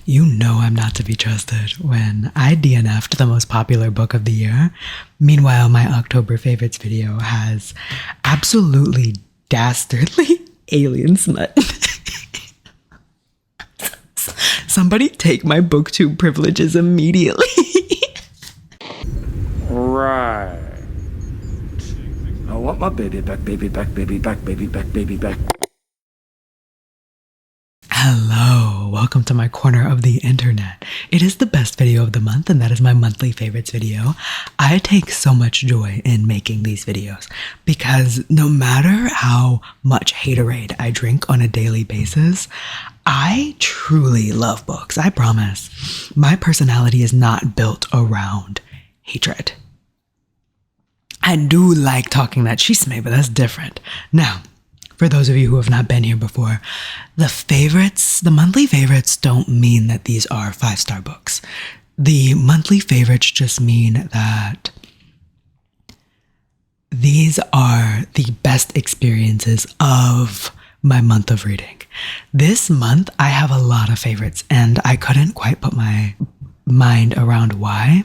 You know I'm not to be trusted when I DNF'd the most popular book of the year. Meanwhile, my October favorites video has absolutely dastardly alien smut. Somebody take my booktube privileges immediately. Right. I want my baby back, baby back, baby back, baby back, baby back. Hello, welcome to my corner of the internet. It is the best video of the month, and that is my monthly favorites video. I take so much joy in making these videos because no matter how much haterade I drink on a daily basis, I truly love books, I promise. My personality is not built around hatred. I do like talking that chisme, but that's different. Now, for those of you who have not been here before, the monthly favorites don't mean that these are 5-star books. The monthly favorites just mean that these are the best experiences of my month of reading. This month, I have a lot of favorites, and I couldn't quite put my mind around why.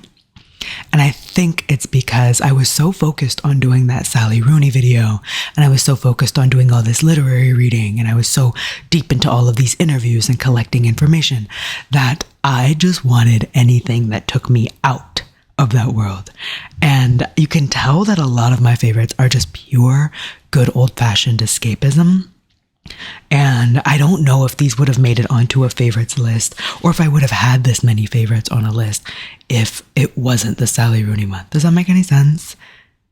And I think it's because I was so focused on doing that Sally Rooney video, and I was so focused on doing all this literary reading, and I was so deep into all of these interviews and collecting information that I just wanted anything that took me out of that world. And you can tell that a lot of my favorites are just pure, good old-fashioned escapism. And I don't know if these would have made it onto a favorites list or if I would have had this many favorites on a list if it wasn't the Sally Rooney month. Does that make any sense?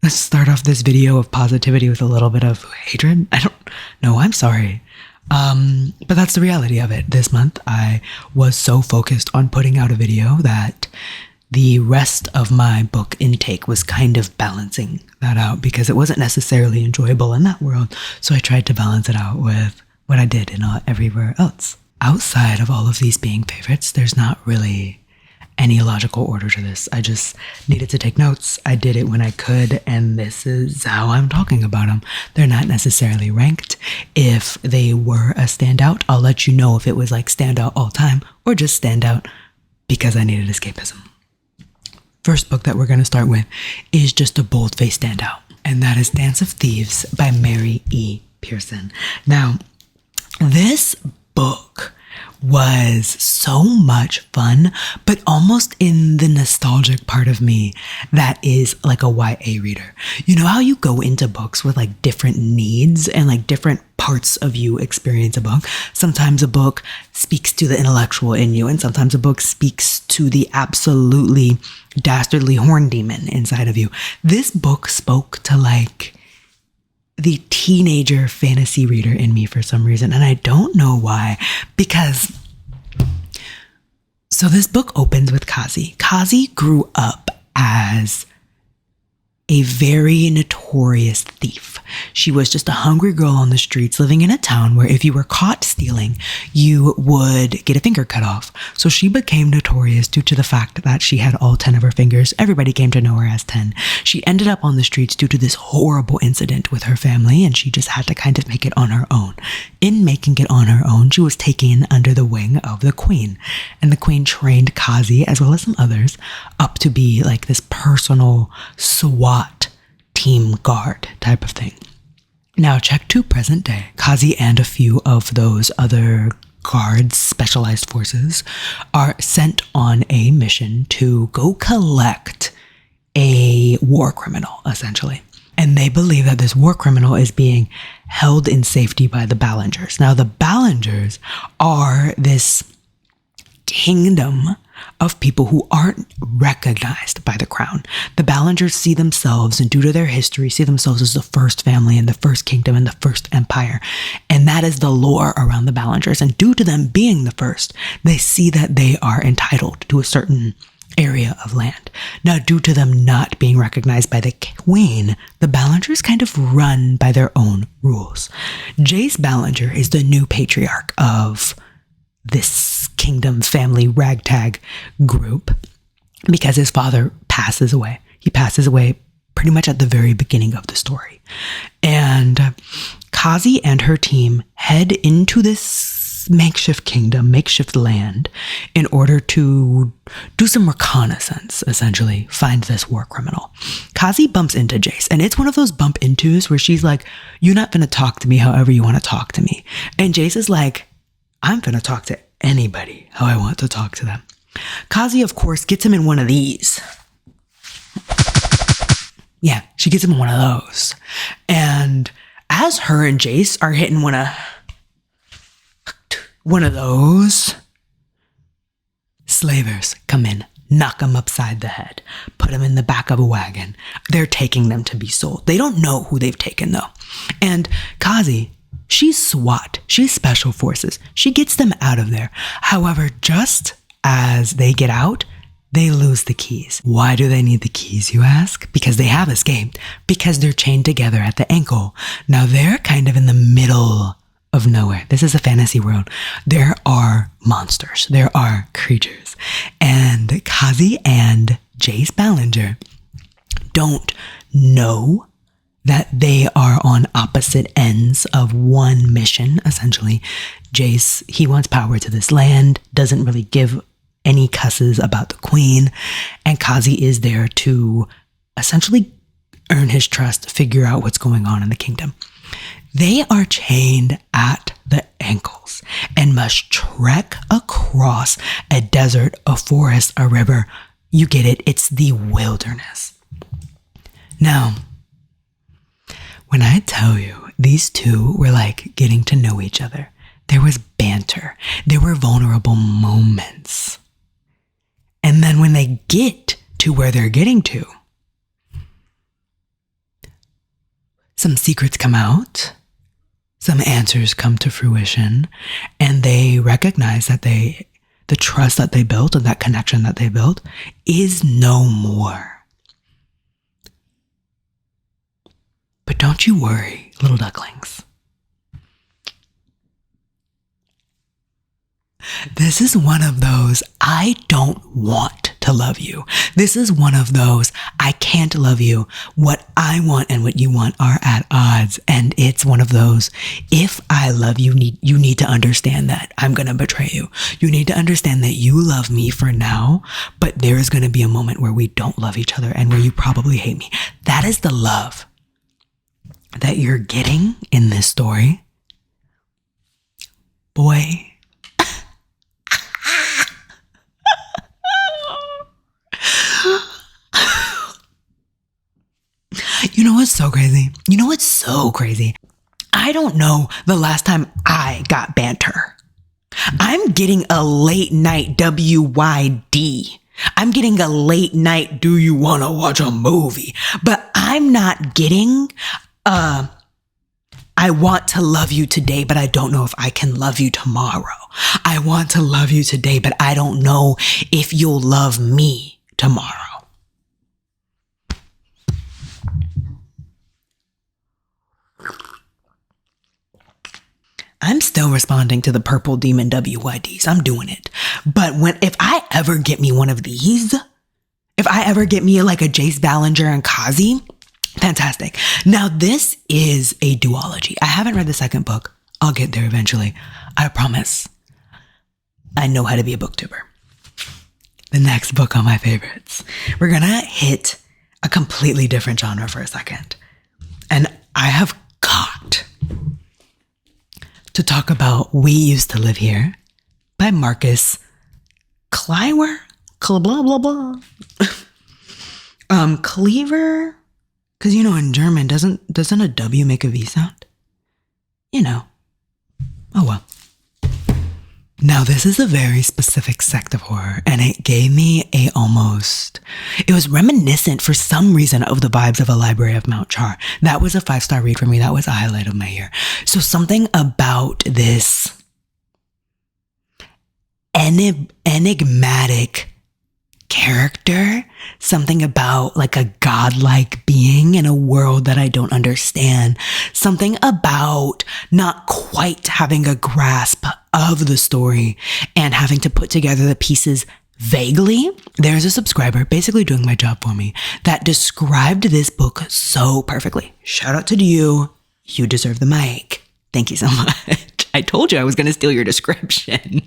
Let's start off this video of positivity with a little bit of hatred. I don't know. I'm sorry. But that's the reality of it. This month, I was so focused on putting out a video that the rest of my book intake was kind of balancing that out because it wasn't necessarily enjoyable in that world. So I tried to balance it out with what I did in everywhere else. Outside of all of these being favorites, there's not really any logical order to this. I just needed to take notes. I did it when I could, and this is how I'm talking about them. They're not necessarily ranked. If they were a standout, I'll let you know if it was like standout all time or just standout because I needed escapism. First book that we're going to start with is just a bold-faced standout, and that is Dance of Thieves by Mary E. Pearson. Now, this book was so much fun, but almost in the nostalgic part of me that is like a YA reader. You know how you go into books with like different needs and like different parts of you experience a book? Sometimes a book speaks to the intellectual in you, and sometimes a book speaks to the absolutely dastardly horn demon inside of you. This book spoke to like the teenager fantasy reader in me for some reason, and I don't know why, because so this book opens with Kazi. Kazi grew up as a very notorious thief. She was just a hungry girl on the streets living in a town where if you were caught stealing, you would get a finger cut off. So she became notorious due to the fact that she had all 10 of her fingers. Everybody came to know her as 10. She ended up on the streets due to this horrible incident with her family, and she just had to kind of make it on her own. In making it on her own, she was taken under the wing of the queen, and the queen trained Kazi, as well as some others, up to be like this personal SWAT team guard type of thing. Now, check to present day. Kazi and a few of those other guards, specialized forces, are sent on a mission to go collect a war criminal, essentially. And they believe that this war criminal is being held in safety by the Ballingers. Now, the Ballingers are this kingdom of people who aren't recognized by the crown. The Ballingers see themselves, and due to their history, see themselves as the first family and the first kingdom and the first empire. And that is the lore around the Ballingers. And due to them being the first, they see that they are entitled to a certain area of land. Now, due to them not being recognized by the queen, the Ballingers kind of run by their own rules. Jace Ballinger is the new patriarch of this kingdom family ragtag group because his father passes away. He passes away pretty much at the very beginning of the story. And Kazi and her team head into this makeshift kingdom, makeshift land, in order to do some reconnaissance, essentially, find this war criminal. Kazi bumps into Jace, and it's one of those bump intos where she's like, you're not gonna talk to me however you want to talk to me. And Jace is like, I'm gonna talk to anybody how I want to talk to them. Kazi, of course, gets him in one of these. Yeah, she gets him in one of those. And as her and Jace are hitting one of those, slavers come in, knock them upside the head, put them in the back of a wagon. They're taking them to be sold. They don't know who they've taken, though. And Kazi, she's SWAT. She's Special Forces. She gets them out of there. However, just as they get out, they lose the keys. Why do they need the keys, you ask? Because they have escaped. Because they're chained together at the ankle. Now, they're kind of in the middle of nowhere. This is a fantasy world. There are monsters. There are creatures. And Kazi and Jace Ballinger don't know that they are on opposite ends of one mission, essentially. Jace, he wants power to this land, doesn't really give any cusses about the queen, and Kazi is there to essentially earn his trust, figure out what's going on in the kingdom. They are chained at the ankles and must trek across a desert, a forest, a river. You get it, it's the wilderness. Now, when I tell you these two were like getting to know each other, there was banter, there were vulnerable moments. And then when they get to where they're getting to, some secrets come out, some answers come to fruition, and they recognize that the trust that they built and that connection that they built is no more. But don't you worry, little ducklings. This is one of those, I don't want to love you. This is one of those, I can't love you. What I want and what you want are at odds. And it's one of those, if I love you, you need to understand that I'm going to betray you. You need to understand that you love me for now, but there is going to be a moment where we don't love each other and where you probably hate me. That is the love that you're getting in this story. Boy. You know what's so crazy? You know what's so crazy? I don't know the last time I got banter. I'm getting a late night WYD. I'm getting a late night, do you want to watch a movie? But I'm not getting, I want to love you today, but I don't know if I can love you tomorrow. I want to love you today, but I don't know if you'll love me tomorrow. I'm still responding to the purple demon WYDs. I'm doing it. But if I ever get me one of these, if I ever get me like a Jace Ballinger and Kazi, fantastic. Now this is a duology. I haven't read the second book. I'll get there eventually. I promise. I know how to be a booktuber. The next book on my favorites. We're gonna hit a completely different genre for a second. And I have got to talk about We Used to Live Here by Marcus Kliewer, blah, blah, blah. Kliewer, because you know in German, doesn't a W make a V sound? You know. Oh well. Now this is a very specific sect of horror, and it gave me it was reminiscent for some reason of the vibes of A Library of Mount Char. That was a 5-star read for me. That was a highlight of my year. So something about this enigmatic character, something about like a godlike being in a world that I don't understand, something about not quite having a grasp of the story and having to put together the pieces vaguely. There's a subscriber basically doing my job for me that described this book so perfectly. Shout out to you. You deserve the mic. Thank you so much. I told you I was going to steal your description.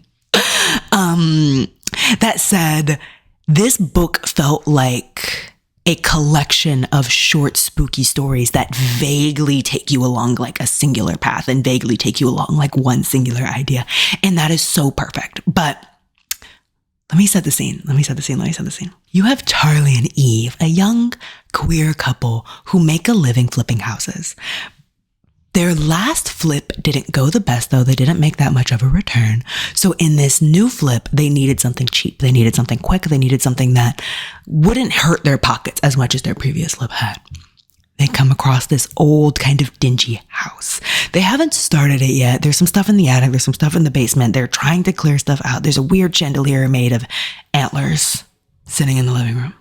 That said, this book felt like a collection of short, spooky stories that vaguely take you along like a singular path and vaguely take you along like one singular idea. And that is so perfect. But let me set the scene. You have Charlie and Eve, a young queer couple who make a living flipping houses. Their last flip didn't go the best, though. They didn't make that much of a return. So in this new flip, they needed something cheap. They needed something quick. They needed something that wouldn't hurt their pockets as much as their previous flip had. They come across this old kind of dingy house. They haven't started it yet. There's some stuff in the attic. There's some stuff in the basement. They're trying to clear stuff out. There's a weird chandelier made of antlers sitting in the living room.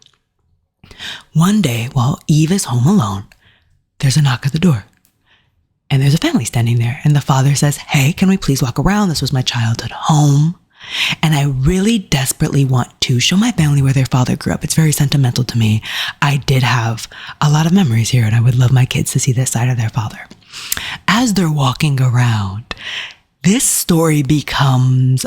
One day, while Eve is home alone, there's a knock at the door. And there's a family standing there. And the father says, "Hey, can we please walk around? This was my childhood home. And I really desperately want to show my family where their father grew up. It's very sentimental to me. I did have a lot of memories here, and I would love my kids to see this side of their father." As they're walking around, this story becomes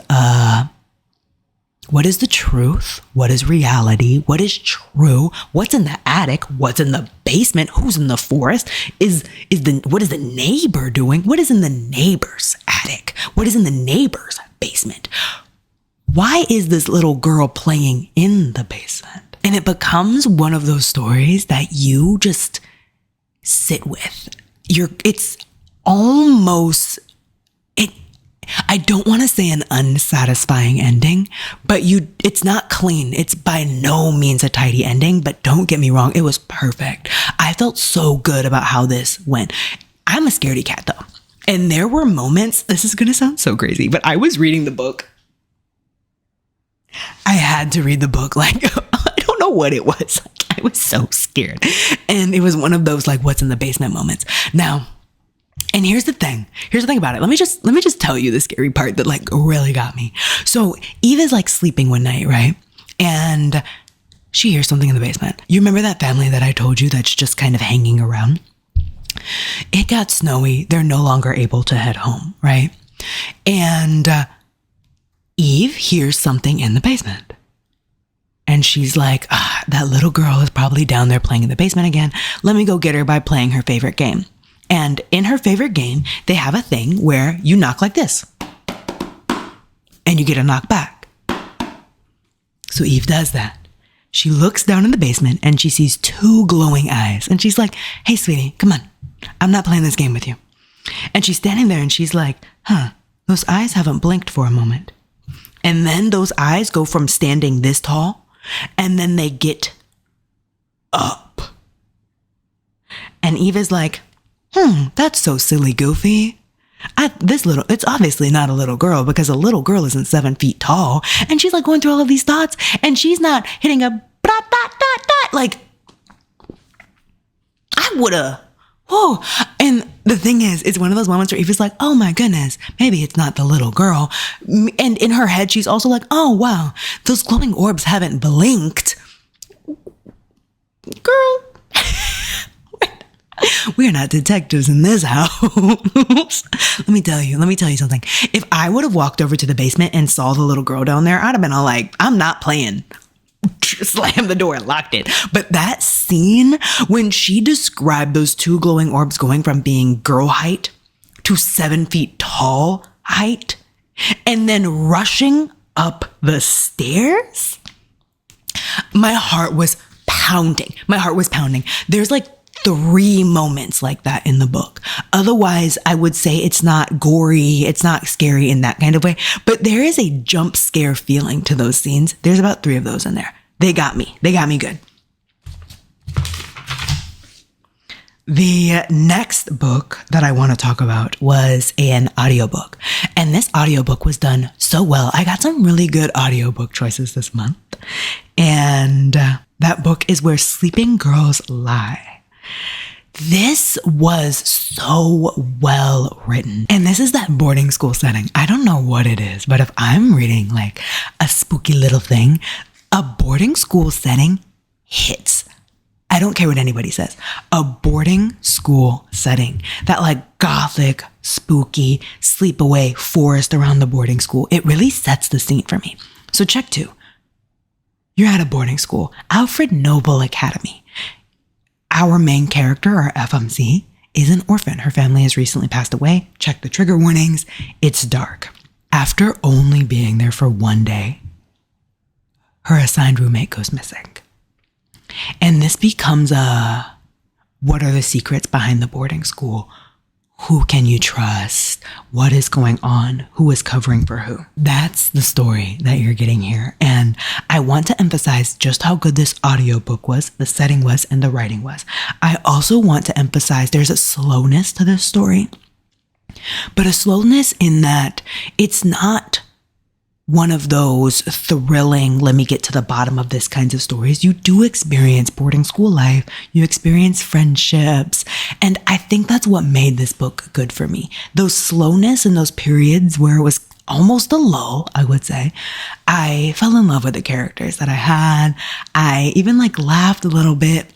what is the truth? What is reality? What is true? What's in the attic? What's in the basement? Who's in the forest? What is the neighbor doing? What is in the neighbor's attic? What is in the neighbor's basement? Why is this little girl playing in the basement? And it becomes one of those stories that you just sit with. It's almost, I don't want to say an unsatisfying ending, but it's not clean. It's by no means a tidy ending, but don't get me wrong, it was perfect. I felt so good about how this went. I'm a scaredy cat though. And there were moments, this is going to sound so crazy, but I was reading the book. I had to read the book. Like, I don't know what it was. Like, I was so scared. And it was one of those, like, what's in the basement moments. Now, and here's the thing about it. Let me just tell you the scary part that like really got me. So Eve is like sleeping one night, right? And she hears something in the basement. You remember that family that I told you that's just kind of hanging around? It got snowy. They're no longer able to head home, right? And Eve hears something in the basement. And she's like, that little girl is probably down there playing in the basement again. Let me go get her by playing her favorite game. And in her favorite game, they have a thing where you knock like this. And you get a knock back. So Eve does that. She looks down in the basement and she sees two glowing eyes. And she's like, "Hey, sweetie, come on. I'm not playing this game with you." And she's standing there and she's like, those eyes haven't blinked for a moment. And then those eyes go from standing this tall and then they get up. And Eve is like, that's so silly, goofy. It's obviously not a little girl because a little girl isn't 7 feet tall. And she's like going through all of these thoughts and she's not hitting a dot, dot, dot, dot. Like, I would've. Whoa. And the thing is, it's one of those moments where Eva's like, oh my goodness, maybe it's not the little girl. And in her head, she's also like, oh wow, those glowing orbs haven't blinked. Girl. We are not detectives in this house. Let me tell you something. If I would have walked over to the basement and saw the little girl down there, I'd have been all like, I'm not playing. Slammed the door and locked it. But that scene when she described those two glowing orbs going from being girl height to 7 feet tall height and then rushing up the stairs, my heart was pounding. There's like 3 moments like that in the book. Otherwise, I would say it's not gory, it's not scary in that kind of way, but there is a jump scare feeling to those scenes. There's about 3 of those in there. They got me good. The next book that I want to talk about was an audiobook. And this audiobook was done so well. I got some really good audiobook choices this month. And that book is Where Sleeping Girls Lie. This was so well written. And this is that boarding school setting. I don't know what it is, but if I'm reading like a spooky little thing, a boarding school setting hits. I don't care what anybody says, a boarding school setting, that like gothic, spooky, sleepaway forest around the boarding school, it really sets the scene for me. So check 2. You're at a boarding school, Alfred Noble Academy. Our main character, our FMC, is an orphan. Her family has recently passed away. Check the trigger warnings. It's dark. After only being there for one day, her assigned roommate goes missing. And this becomes what are the secrets behind the boarding school? Who can you trust? What is going on? Who is covering for who? That's the story that you're getting here. And I want to emphasize just how good this audiobook was, the setting was, and the writing was. I also want to emphasize there's a slowness to this story, but a slowness in that it's not one of those thrilling, let me get to the bottom of this kinds of stories. You do experience boarding school life. You experience friendships. And I think that's what made this book good for me. Those slowness and those periods where it was almost a lull, I would say. I fell in love with the characters that I had. I even laughed a little bit.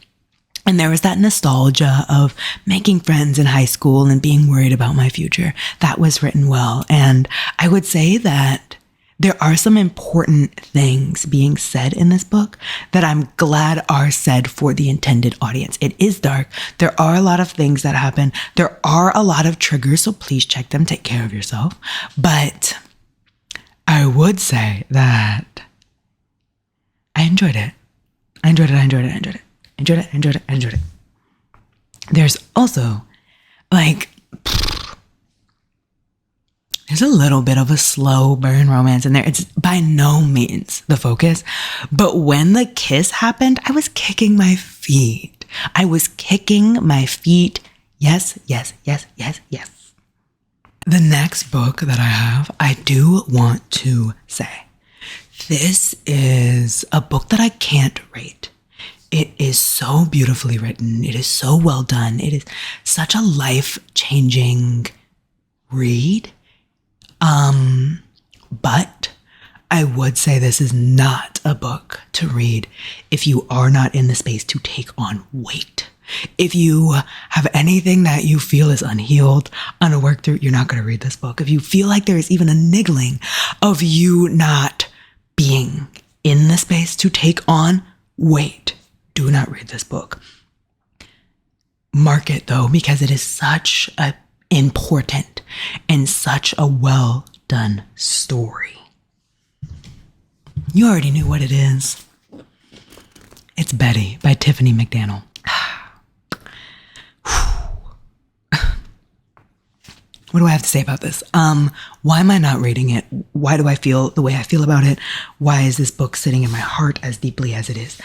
And there was that nostalgia of making friends in high school and being worried about my future. That was written well. And I would say that there are some important things being said in this book that I'm glad are said for the intended audience. It is dark. There are a lot of things that happen. There are a lot of triggers, so please check them. Take care of yourself. But I would say that I enjoyed it. I enjoyed it. There's also there's a little bit of a slow burn romance in there. It's by no means the focus. But when the kiss happened, I was kicking my feet. Yes. The next book that I have, I do want to say, this is a book that I can't rate. It is so beautifully written. It is so well done. It is such a life-changing read. But I would say this is not a book to read if you are not in the space to take on weight. If you have anything that you feel is unhealed, unworked through, you're not going to read this book. If you feel like there is even a niggling of you not being in the space to take on weight, do not read this book. Mark it though, because it is such a important and such a well done story. You already knew what it is. It's Betty by Tiffany McDaniel. What do I have to say about this? Why am I not reading it? Why do I feel the way I feel about it? Why is this book sitting in my heart as deeply as it is?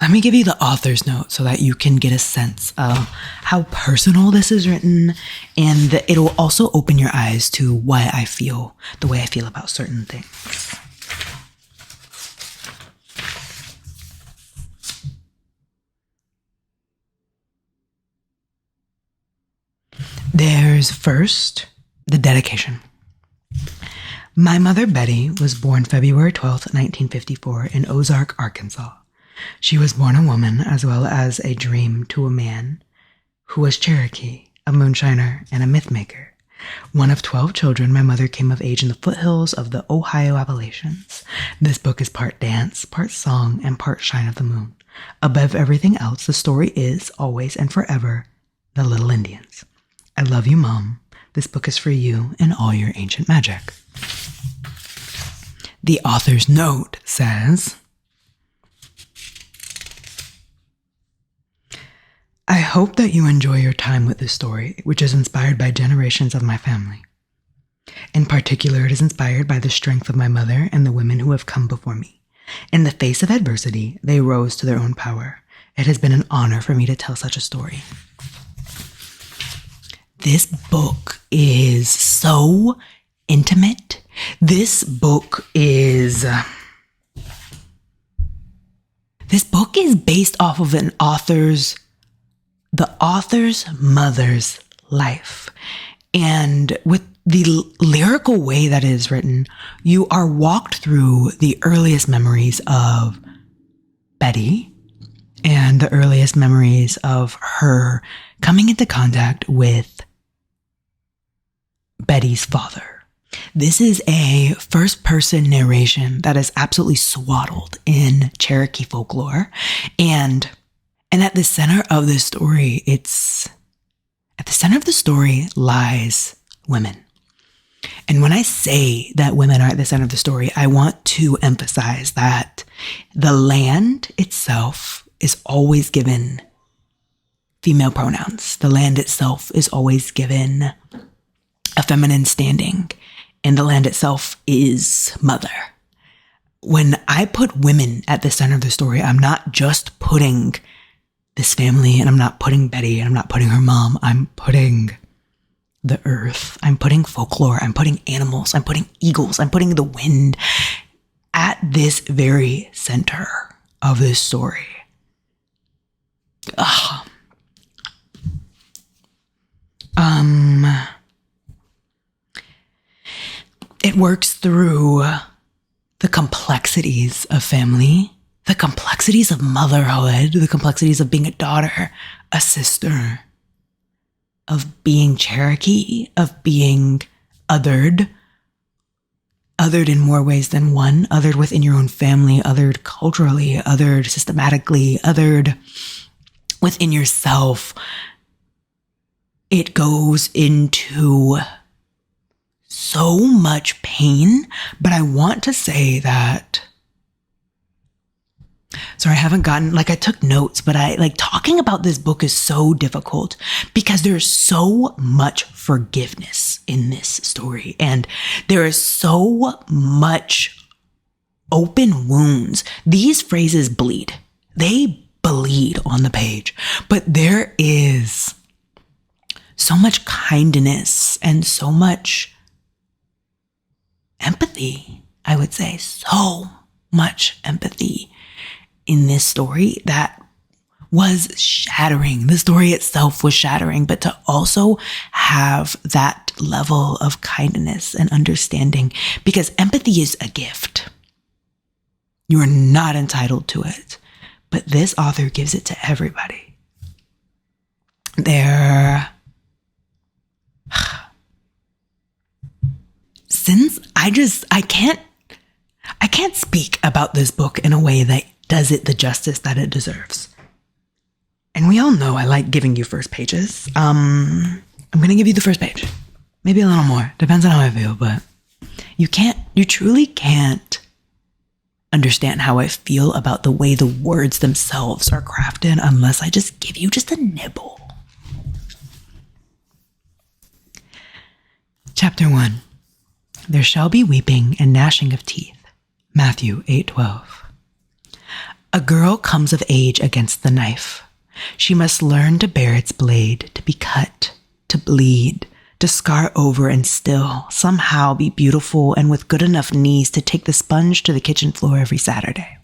Let me give you the author's note so that you can get a sense of how personal this is written, and it'll also open your eyes to why I feel the way I feel about certain things. There's first the dedication. My mother, Betty, was born February 12th, 1954 in Ozark, Arkansas. She was born a woman as well as a dream to a man who was Cherokee, a moonshiner, and a myth maker. One of 12 children, my mother came of age in the foothills of the Ohio Appalachians. This book is part dance, part song, and part shine of the moon. Above everything else, the story is, always and forever, the Little Indians. I love you, Mom. This book is for you and all your ancient magic. The author's note says, I hope that you enjoy your time with this story, which is inspired by generations of my family. In particular, it is inspired by the strength of my mother and the women who have come before me. In the face of adversity, they rose to their own power. It has been an honor for me to tell such a story. This book is so intimate. This book is based off of the author's mother's life. And with the lyrical way that it is written, you are walked through the earliest memories of Betty and the earliest memories of her coming into contact with Betty's father. This is a first-person narration that is absolutely swaddled in Cherokee folklore. And at the center of this story, lies women. And when I say that women are at the center of the story, I want to emphasize that the land itself is always given female pronouns. The land itself is always given a feminine standing, and the land itself is mother. When I put women at the center of the story, I'm not just putting this family, and I'm not putting Betty, and I'm not putting her mom. I'm putting the earth. I'm putting folklore. I'm putting animals. I'm putting eagles. I'm putting the wind at this very center of this story. It works through the complexities of family, the complexities of motherhood, the complexities of being a daughter, a sister, of being Cherokee, of being othered in more ways than one, othered within your own family, othered culturally, othered systematically, othered within yourself. It goes into so much pain, but I want to say that, sorry, I haven't gotten, I took notes, but talking about this book is so difficult because there's so much forgiveness in this story. And there is so much open wounds. These phrases bleed. They bleed on the page, but there is so much kindness and so much empathy, I would say, so much empathy in this story that was shattering. The story itself was shattering, but to also have that level of kindness and understanding, because empathy is a gift. You are not entitled to it, but this author gives it to everybody. Since I can't speak about this book in a way that does it the justice that it deserves. And we all know I like giving you first pages. I'm going to give you the first page. Maybe a little more. Depends on how I feel, but you truly can't understand how I feel about the way the words themselves are crafted unless I just give you just a nibble. Chapter 1. There shall be weeping and gnashing of teeth. Matthew 8:12. A girl comes of age against the knife. She must learn to bear its blade, to be cut, to bleed, to scar over and still somehow be beautiful and with good enough knees to take the sponge to the kitchen floor every Saturday.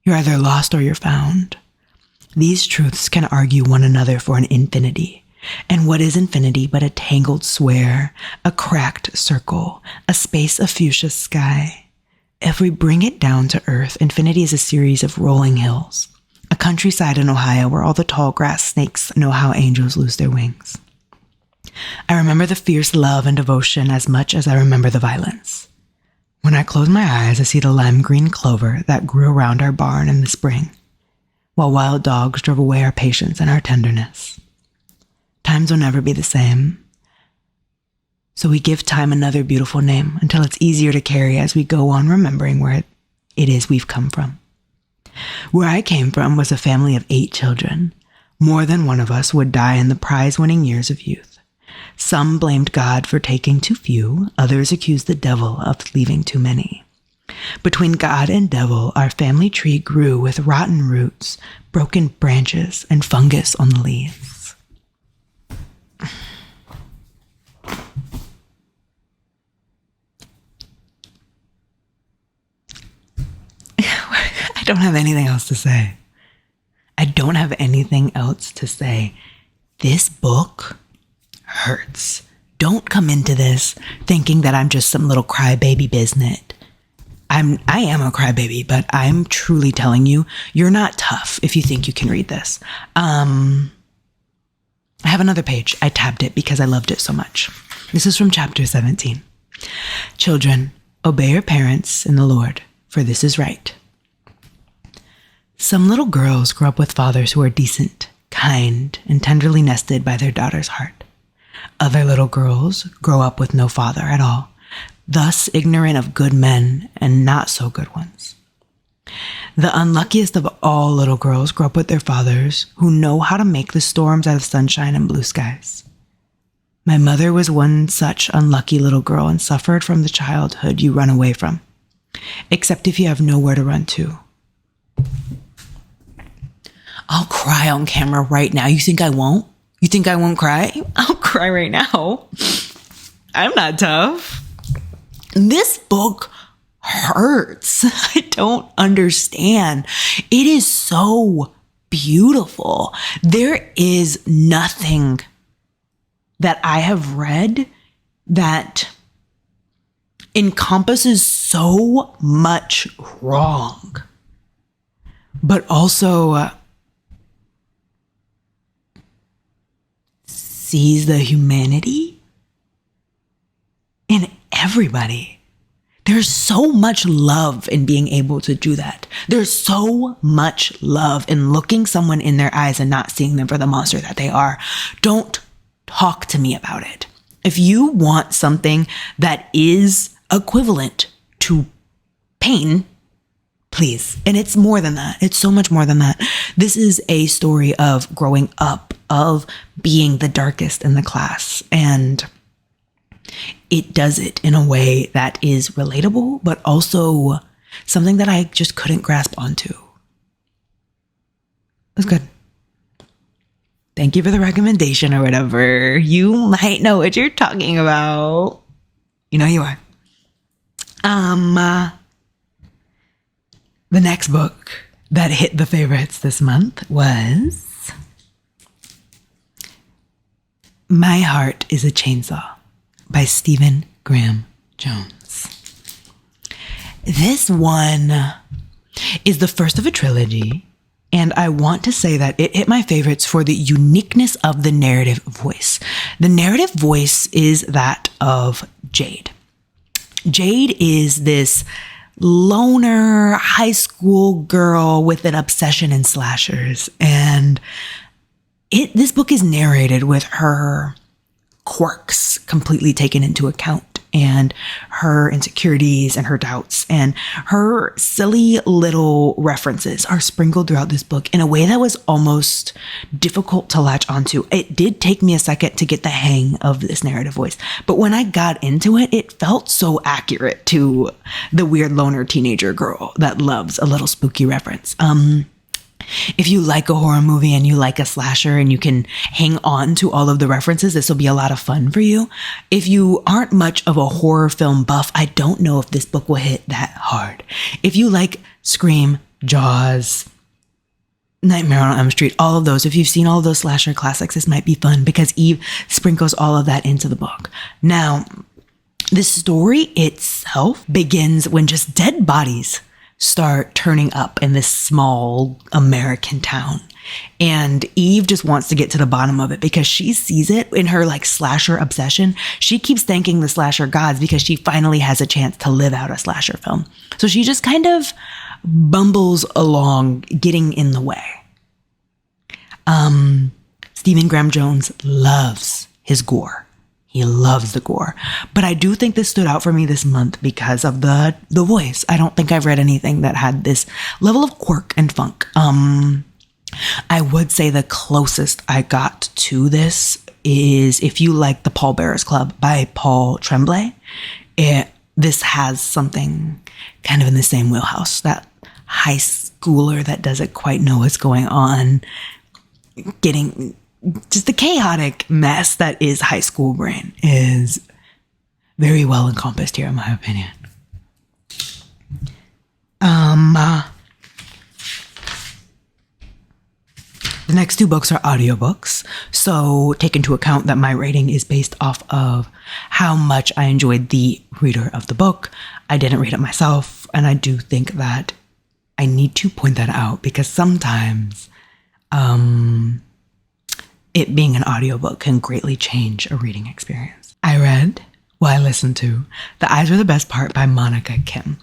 You're either lost or you're found. These truths can argue one another for an infinity. And what is infinity but a tangled swear, a cracked circle, a space of fuchsia sky? If we bring it down to earth, infinity is a series of rolling hills, a countryside in Ohio where all the tall grass snakes know how angels lose their wings. I remember the fierce love and devotion as much as I remember the violence. When I close my eyes, I see the lime green clover that grew around our barn in the spring, while wild dogs drove away our patience and our tenderness. Times will never be the same. So we give time another beautiful name until it's easier to carry as we go on remembering where it is we've come from. Where I came from was a family of 8 children. More than one of us would die in the prize-winning years of youth. Some blamed God for taking too few, others accused the devil of leaving too many. Between God and devil, our family tree grew with rotten roots, broken branches, and fungus on the leaves. I don't have anything else to say. I don't have anything else to say. This book hurts. Don't come into this thinking that I'm just some little crybaby biznit. I am a crybaby, but I'm truly telling you, you're not tough if you think you can read this. I have another page. I tabbed it because I loved it so much. This is from chapter 17. Children, obey your parents in the Lord, for this is right. Some little girls grow up with fathers who are decent, kind, and tenderly nested by their daughter's heart. Other little girls grow up with no father at all, thus ignorant of good men and not so good ones. The unluckiest of all little girls grow up with their fathers who know how to make the storms out of sunshine and blue skies. My mother was one such unlucky little girl and suffered from the childhood you run away from, except if you have nowhere to run to. I'll cry on camera right now. You think I won't? You think I won't cry? I'll cry right now. I'm not tough. This book hurts. I don't understand. It is so beautiful. There is nothing that I have read that encompasses so much wrong, but also sees the humanity in everybody. There's so much love in being able to do that. There's so much love in looking someone in their eyes and not seeing them for the monster that they are. Don't talk to me about it. If you want something that is equivalent to pain, please. And it's more than that. It's so much more than that. This is a story of growing up, of being the darkest in the class. And it does it in a way that is relatable, but also something that I just couldn't grasp onto. It was good. Thank you for the recommendation or whatever. You might know what you're talking about. You know you are. The next book that hit the favorites this month was My Heart is a Chainsaw by Stephen Graham Jones. This one is the first of a trilogy, and I want to say that it hit my favorites for the uniqueness of the narrative voice. The narrative voice is that of Jade. Jade is this loner high school girl with an obsession in slashers, and this book is narrated with her quirks completely taken into account, and her insecurities and her doubts and her silly little references are sprinkled throughout this book in a way that was almost difficult to latch onto. It did take me a second to get the hang of this narrative voice, but when I got into it, it felt so accurate to the weird loner teenager girl that loves a little spooky reference. If you like a horror movie and you like a slasher and you can hang on to all of the references, this will be a lot of fun for you. If you aren't much of a horror film buff, I don't know if this book will hit that hard. If you like Scream, Jaws, Nightmare on Elm Street, all of those, if you've seen all of those slasher classics, this might be fun because Eve sprinkles all of that into the book. Now, the story itself begins when just dead bodies start turning up in this small American town. And Eve just wants to get to the bottom of it because she sees it in her like slasher obsession. She keeps thanking the slasher gods because she finally has a chance to live out a slasher film. So she just kind of bumbles along, getting in the way. Stephen Graham Jones loves his gore. He loves the gore. But I do think this stood out for me this month because of the voice. I don't think I've read anything that had this level of quirk and funk. I would say the closest I got to this is if you like The Pallbearers Club by Paul Tremblay. This has something kind of in the same wheelhouse. That high schooler that doesn't quite know what's going on, getting just the chaotic mess that is high school brain is very well encompassed here, in my opinion. The next two books are audiobooks. So take into account that my rating is based off of how much I enjoyed the reader of the book. I didn't read it myself. And I do think that I need to point that out because sometimes it being an audiobook can greatly change a reading experience. I listened to The Eyes Were the Best Part by Monica Kim.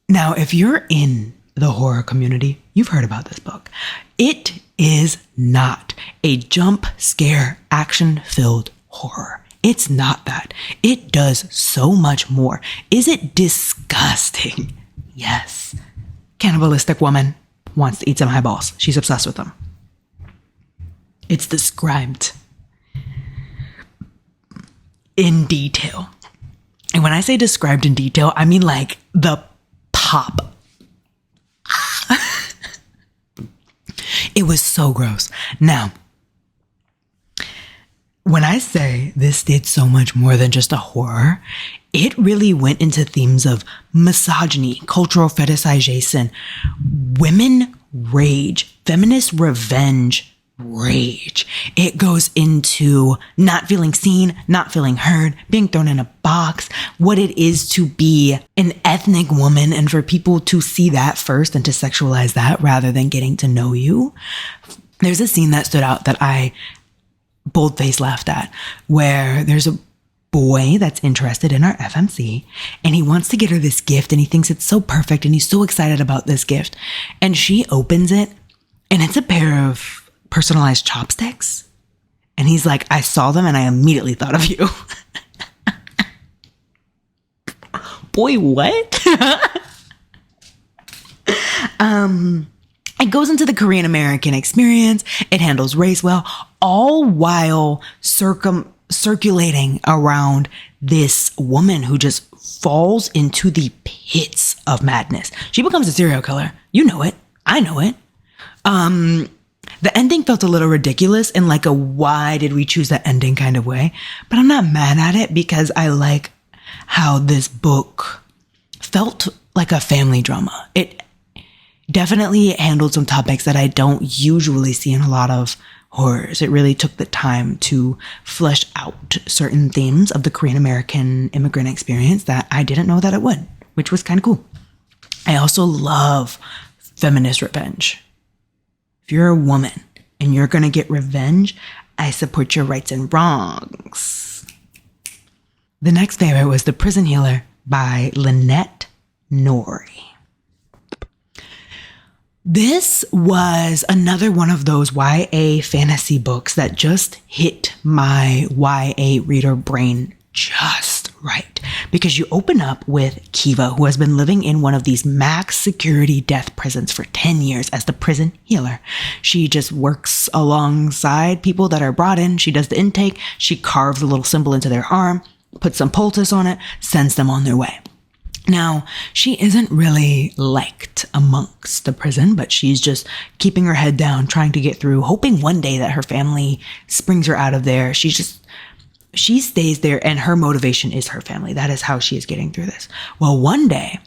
Now, if you're in the horror community, you've heard about this book. It is not a jump scare action-filled horror. It's not that. It does so much more. Is it disgusting? Yes. Cannibalistic woman wants to eat some eyeballs. She's obsessed with them. It's described in detail. And when I say described in detail, I mean like the pop. It was so gross. Now, when I say this did so much more than just a horror, it really went into themes of misogyny, cultural fetishization, women rage, feminist revenge, rage. It goes into not feeling seen, not feeling heard, being thrown in a box, what it is to be an ethnic woman, and for people to see that first and to sexualize that rather than getting to know you. There's a scene that stood out that I bold-faced laughed at, where there's a boy that's interested in our FMC and he wants to get her this gift and he thinks it's so perfect and he's so excited about this gift. And she opens it and it's a pair of personalized chopsticks. And he's like, I saw them and I immediately thought of you. Boy, what? It goes into the Korean American experience. It handles race well, all while circulating around this woman who just falls into the pits of madness. She becomes a serial killer. You know it. I know it. The ending felt a little ridiculous in like a why did we choose that ending kind of way. But I'm not mad at it because I like how this book felt like a family drama. It definitely handled some topics that I don't usually see in a lot of horrors. It really took the time to flesh out certain themes of the Korean American immigrant experience that I didn't know that it would, which was kind of cool. I also love feminist revenge. If you're a woman and you're going to get revenge, I support your rights and wrongs. The next favorite was The Prison Healer by Lynette Nori. This was another one of those YA fantasy books that just hit my YA reader brain just right. Because you open up with Kiva, who has been living in one of these max security death prisons for 10 years as the prison healer. She just works alongside people that are brought in. She does the intake. She carves a little symbol into their arm, puts some poultice on it, sends them on their way. Now, she isn't really liked amongst the prison, but she's just keeping her head down, trying to get through, hoping one day that her family springs her out of there. She stays there, and her motivation is her family. That is how she is getting through this. Well, one day,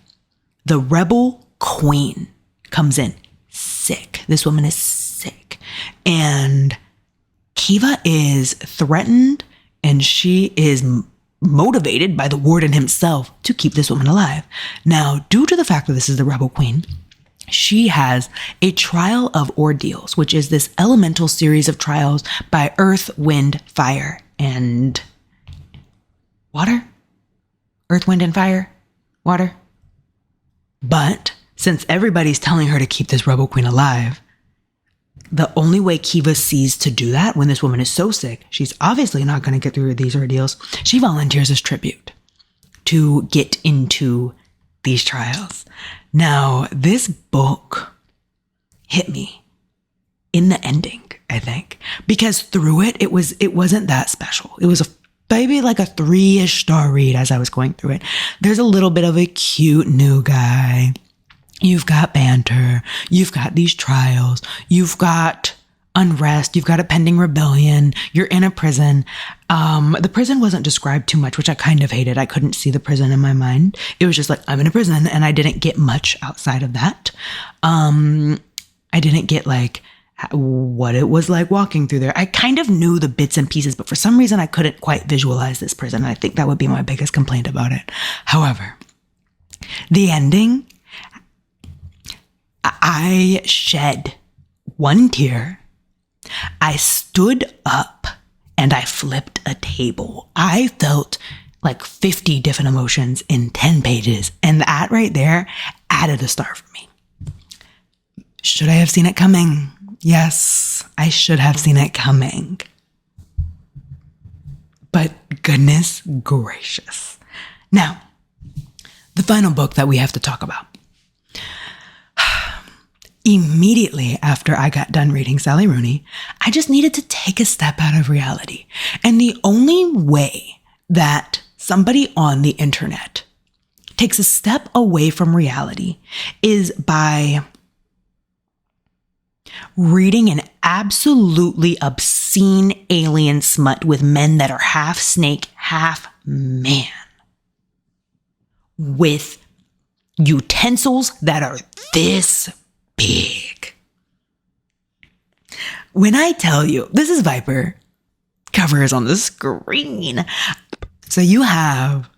the rebel queen comes in sick. This woman is sick. And Kiva is threatened, and she is motivated by the warden himself to keep this woman alive. Now, due to the fact that this is the rebel queen, she has a trial of ordeals, which is this elemental series of trials by earth, wind, fire, and water? Earth, wind, and fire? Water? But since everybody's telling her to keep this rebel queen alive, the only way Kiva sees to do that when this woman is so sick, she's obviously not going to get through these ordeals. She volunteers as tribute to get into these trials. Now, this book hit me in the ending, I think, because through it, it wasn't that special. It was maybe like a 3-ish star read as I was going through it. There's a little bit of a cute new guy. You've got banter, you've got these trials, you've got unrest, you've got a pending rebellion, you're in a prison. The prison wasn't described too much, which I kind of hated. I couldn't see the prison in my mind. It was just like, I'm in a prison, and I didn't get much outside of that. I didn't get like what it was like walking through there. I kind of knew the bits and pieces, but for some reason I couldn't quite visualize this prison. I think that would be my biggest complaint about it. However, The ending, I shed one tear. I stood up and I flipped a table. I felt like 50 different emotions in 10 pages. And that right there added a star for me. Should I have seen it coming? Yes, I should have seen it coming. But goodness gracious. Now, the final book that we have to talk about. Immediately after I got done reading Sally Rooney, I just needed to take a step out of reality. And the only way that somebody on the internet takes a step away from reality is by reading an absolutely obscene alien smut with men that are half snake, half man, with utensils that are this big. When I tell you, this is Viper, cover is on the screen. So you have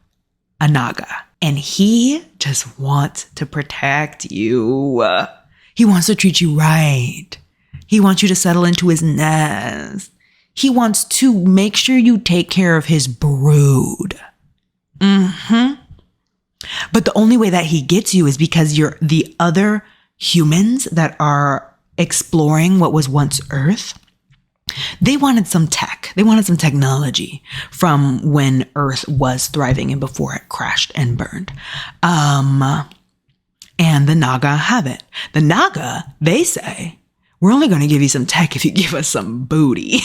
a Naga, and he just wants to protect you. He wants to treat you right. He wants you to settle into his nest. He wants to make sure you take care of his brood. But the only way that he gets you is because you're the other humans that are exploring what was once Earth. They wanted some tech. They wanted some technology from when Earth was thriving and before it crashed and burned. And the Naga have it. The Naga, they say, we're only going to give you some tech if you give us some booty.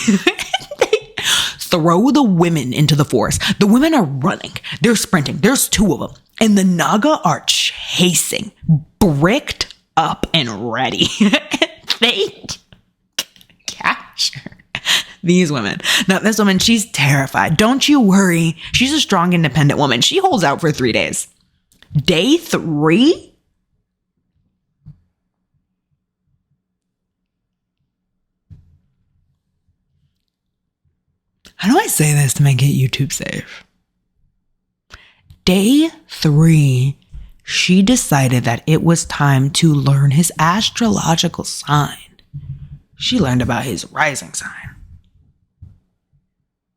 They throw the women into the forest. The women are running. They're sprinting. There's 2 of them. And the Naga are chasing, bricked up and ready. They capture these women. Now, this woman, she's terrified. Don't you worry. She's a strong, independent woman. She holds out for 3 days. Day 3? How do I say this to make it YouTube safe? Day 3, she decided that it was time to learn his astrological sign. She learned about his rising sign,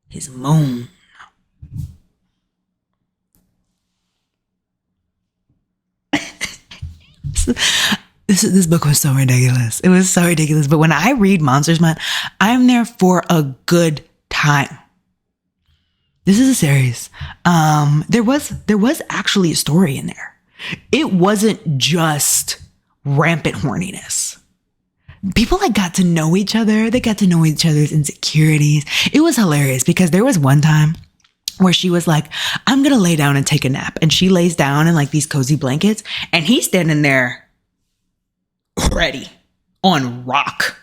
his moon. This book was so ridiculous. It was so ridiculous. But when I read Monsters Month, I'm there for a good time. This is a series. There was actually a story in there. It wasn't just rampant horniness. People got to know each other. They got to know each other's insecurities. It was hilarious because there was one time where she was like, I'm going to lay down and take a nap. And she lays down in these cozy blankets and he's standing there ready on rock.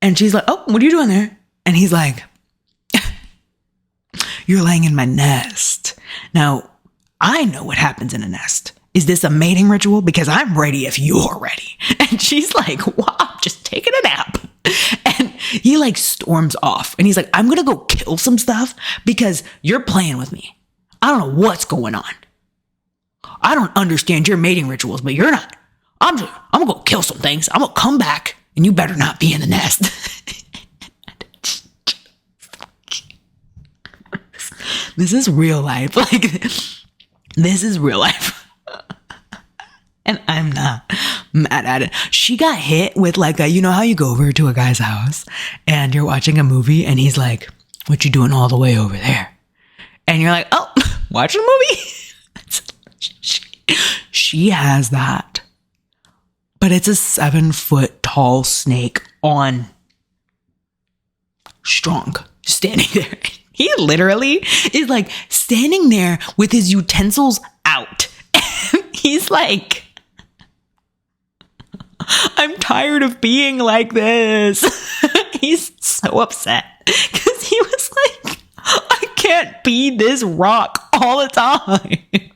And she's like, oh, what are you doing there? And he's like, you're laying in my nest. Now, I know what happens in a nest. Is this a mating ritual? Because I'm ready if you're ready. And she's like, wow, I'm just taking a nap. And he storms off. And he's like, I'm going to go kill some stuff because you're playing with me. I don't know what's going on. I don't understand your mating rituals, but you're not. I'm going to go kill some things. I'm going to come back and you better not be in the nest. This is real life. This is real life. And I'm not mad at it. She got hit with you know how you go over to a guy's house and you're watching a movie and he's like, what you doing all the way over there? And you're like, oh, watching a movie? She has that. But it's a 7-foot tall snake on strong, standing there. He literally is standing there with his utensils out. And he's like, I'm tired of being like this. He's so upset because he was like, I can't be this rock all the time. And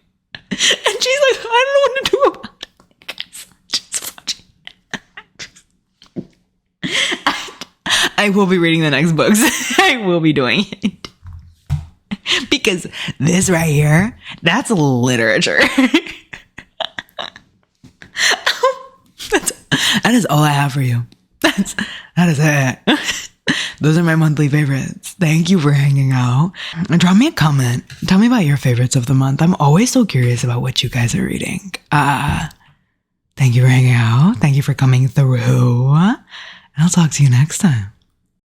she's like, I don't know what to do about it. I will be reading the next books. I will be doing it. Because this right here, that's literature. That is all I have for you. That is it. Those are my monthly favorites. Thank you for hanging out. And drop me a comment. Tell me about your favorites of the month. I'm always so curious about what you guys are reading. Thank you for hanging out. Thank you for coming through. And I'll talk to you next time.